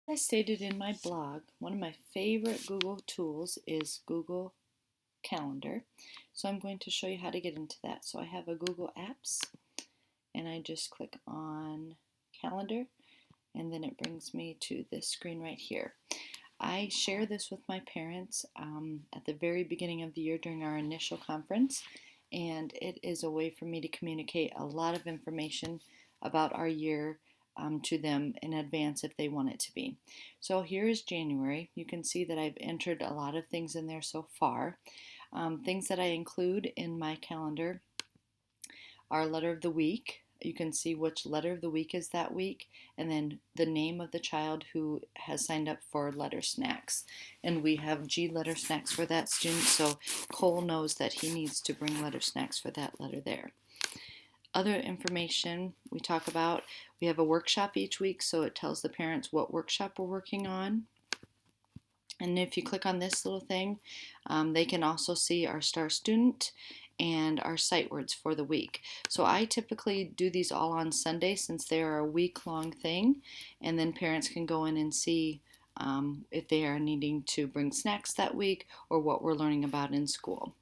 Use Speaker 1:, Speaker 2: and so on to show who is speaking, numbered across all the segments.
Speaker 1: As stated in my blog, one of my favorite Google tools is Google Calendar. So I'm going to show you how to get into that. So I have a Google Apps and I just click on Calendar and then it brings me to this screen right here. I share this with my parents at the very beginning of the year during our initial conference, and it is a way for me to communicate a lot of information about our year to them in advance if they want it to be. So here is January. You can see that I've entered a lot of things in there so far. Things that I include in my calendar are letter of the week. You can see which letter of the week is that week, and then the name of the child who has signed up for letter snacks. And we have G letter snacks for that student, so Cole knows that he needs to bring letter snacks for that letter there. Other information we talk about, we have a workshop each week, so it tells the parents what workshop we're working on. And if you click on this little thing, they can also see our star student and our sight words for the week. So I typically do these all on Sunday since they are a week-long thing, and then parents can go in and see if they are needing to bring snacks that week or what we're learning about in school.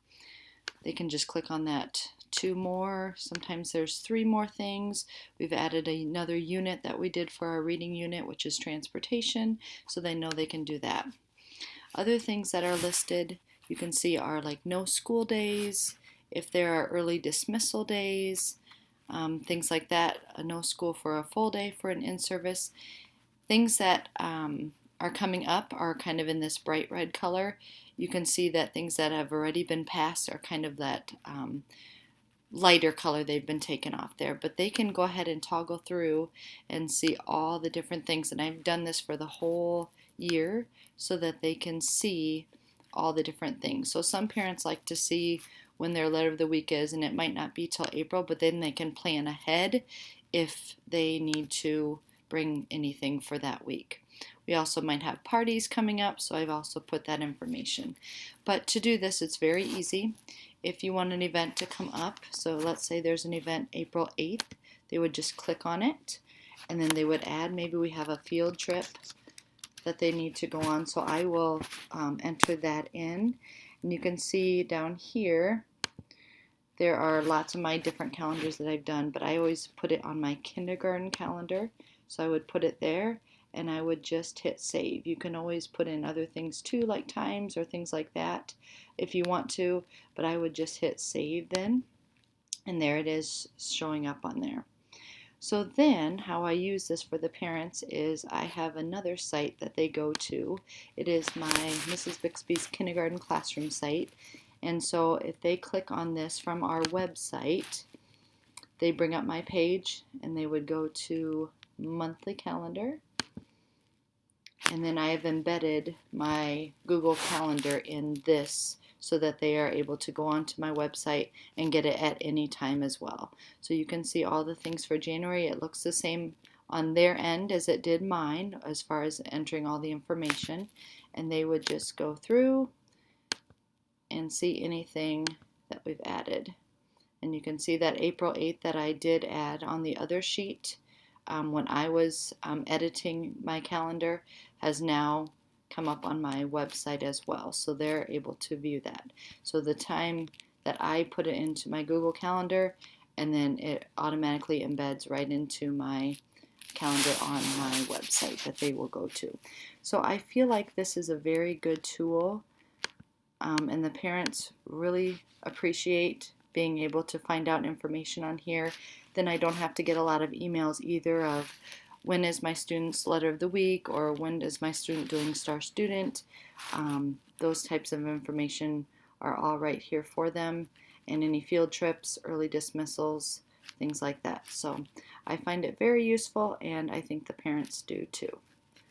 Speaker 1: They can just click on that 2 more. Sometimes there's 3 more things. We've added another unit that we did for our reading unit, which is transportation, so they know they can do that. Other things that are listed, you can see are like no school days, if there are early dismissal days, things like that, no school for a full day for an in-service. Things that are coming up are kind of in this bright red color. You can see that things that have already been passed are kind of that lighter color, they've been taken off there, but they can go ahead and toggle through and see all the different things, and I've done this for the whole year so that they can see all the different things. So some parents like to see when their letter of the week is, and it might not be till April, but then they can plan ahead if they need to bring anything for that week. We also might have parties coming up, so I've also put that information. But to do this, it's very easy. If you want an event to come up, so let's say there's an event April 8th, they would just click on it, and then they would add, maybe we have a field trip that they need to go on, so I will enter that in. And you can see down here, there are lots of my different calendars that I've done, but I always put it on my kindergarten calendar, so I would put it there, and I would just hit save. You can always put in other things too, like times or things like that if you want to, but I would just hit save then, and there it is showing up on there. So then how I use this for the parents is I have another site that they go to. It is my Mrs. Bixby's kindergarten classroom site, and so if they click on this from our website, they bring up my page and they would go to monthly calendar, and then I have embedded my Google Calendar in this so that they are able to go onto my website and get it at any time as well. So you can see all the things for January. It looks the same on their end as it did mine as far as entering all the information, and they would just go through and see anything that we've added. And you can see that April 8th that I did add on the other sheet when I was editing my calendar has now come up on my website as well, so they're able to view that. So the time that I put it into my Google Calendar, and then it automatically embeds right into my calendar on my website that they will go to. So I feel like this is a very good tool, and the parents really appreciate being able to find out information on here. Then I don't have to get a lot of emails either of when is my student's letter of the week or when is my student doing star student. Those types of information are all right here for them, and any field trips, early dismissals, things like that. So I find it very useful, and I think the parents do too.